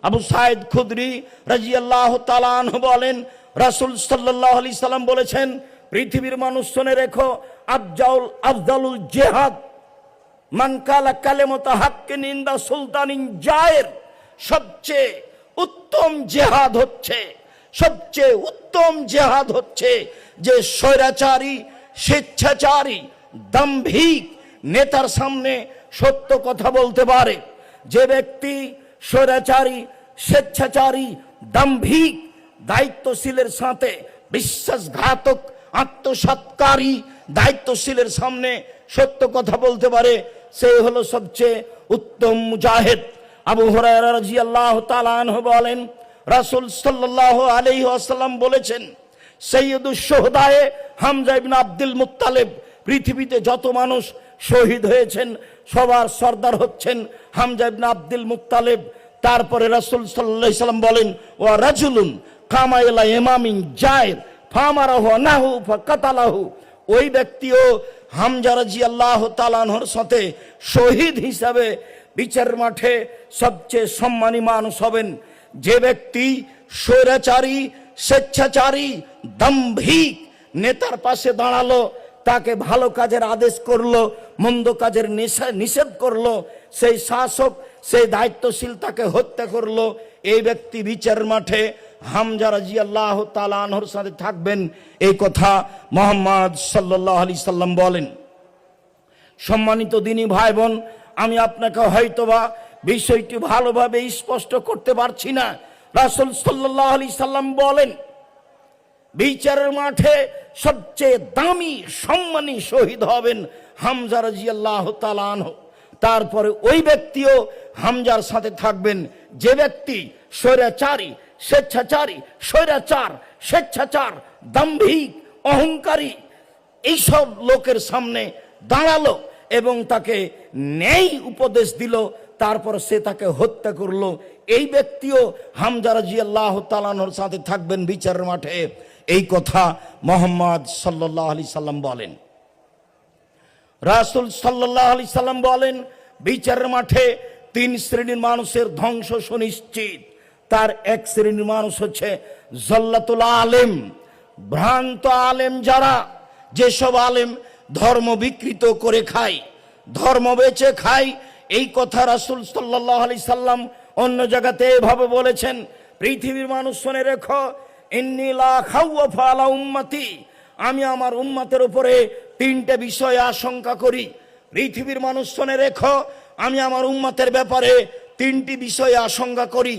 আবু সাইদ খুদরি রাদিয়াল্লাহু তাআলা আনহু বলেন, রাসূল সাল্লাল্লাহু আলাইহি সাল্লাম বলেছেন, পৃথিবীর মানুষ শুনে রেখো, আফজালুল জিহাদ মান কালা কালেমাতা হাক্কিন ইনদা সুলতানিন জায়ের। সবচেয়ে উত্তম জিহাদ হচ্ছে যে স্বৈরাচারী, স্বেচ্ছাচারী, দাম্ভিক নেতার সামনে সত্য কথা বলতে পারে। যে ব্যক্তি স্বৈরাচারী, স্বেচ্ছাচারী, দাম্ভিক, দায়িত্বশীলের সাথে বিশ্বাসঘাতক, আত্মসাৎকারী দায়িত্বশীলের সামনে সত্য কথা বলতে পারে, সে হলো সবচেয়ে উত্তম মুজাহিদ। আবু হুরায়রা রাদিয়াল্লাহু তাআলা আনহু বলেন, রাসূল সাল্লাল্লাহু আলাইহি ওয়াসাল্লাম বলেছেন, সাইয়্যিদুশ শুহাদায়ে হামজা ইবনে আব্দুল মুত্তালিব। পৃথিবীতে যত মানুষ শহীদ হয়েছেন সবার সর্দার হচ্ছেন হামজা ইবনে আব্দুল মুত্তালিব। তারপরে রাসূল সাল্লাল্লাহু আলাইহি ওয়াসাল্লাম বলেন, ওয়া রাজুলুন কামা ইলা ইমামিন জায়ের ফামারাহু নাহু ফাকাতালাহু। ওই ব্যক্তিও হামজা রাদিয়াল্লাহু তাআলা আনহুর সাথে শহীদ হিসাবে বিচারের মাঠে সবচেয়ে সম্মানী মানুষ হবেন। যে ব্যক্তি স্বৈরাচারী, স্বেচ্ছাচারী, দাম্ভিক নেতার পাশে দাঁড়ালো, তাকে ভালো কাজের আদেশ করলো, মন্দ কাজের নিষেধ করলো, সেই শাসক, সেই দায়িত্বশীল তাকে হত্যা করলো, এই ব্যক্তি বিচারের মাঠে হামজা রাদিয়াল্লাহু তাআলা আনহুর সাথে থাকবেন। এই কথা মুহাম্মদ সাল্লাল্লাহু আলাইহি সাল্লাম বলেন। সম্মানিত দিনী ভাই বোন, আমি আপনাকে হয়তোবা বিষয়টি ভালোভাবে স্পষ্ট করতে পারছি না। রাসূল সাল্লাল্লাহু আলাইহি সাল্লাম বলেন, বিচারের মাঠে সবচেয়ে দামি, সম্মানী শহীদ হবেন হামজা রাদিয়াল্লাহু তাআলা আনহু। তারপরে ওই ব্যক্তিও হামজার সাথে থাকবেন যে ব্যক্তি স্বৈরাচারী, স্বেচ্ছাচার, দাম্ভিক, অহংকারী এইসব লোকের সামনে দাঁড়ালো এবং তাকে ন্যায় উপদেশ দিল, তারপর সে তাকে হত্যা করলো। এই ব্যক্তিও হামজা রাদিয়াল্লাহু তাআলা আনহুর সাথে থাকবেন বিচারের মাঠে। এই কথা মুহাম্মদ সাল্লাল্লাহু আলাইহি সাল্লাম বলেন। রাসূল সাল্লাল্লাহু আলাইহি সাল্লাম বলেন, বিচারের মাঠে 3 শ্রেণীর মানুষের ধ্বংস সুনিশ্চিত। তার এক শ্রেণীর মানুষ হচ্ছে জল্লাতুল আলেম, ভ্রান্ত আলেম। যারা, যেসব আলেম ধর্ম বিকৃত করে খায়, ধর্ম বেচে খায়। এই কথা রাসূল সাল্লাল্লাহু আলাইহি সাল্লাম অন্য জায়গাতে এভাবে বলেছেন, পৃথিবীর মানুষ শুনে রেখো, ইন্নী লা খাওয়াফা আলা উম্মতি। আমি আমার উম্মতের উপরে 3টে বিষয়ে আশঙ্কা করি। পৃথিবীর মানুষ শুনে রেখো, আমি আমার উম্মতের ব্যাপারে 3টি বিষয়ে আশঙ্কা করি।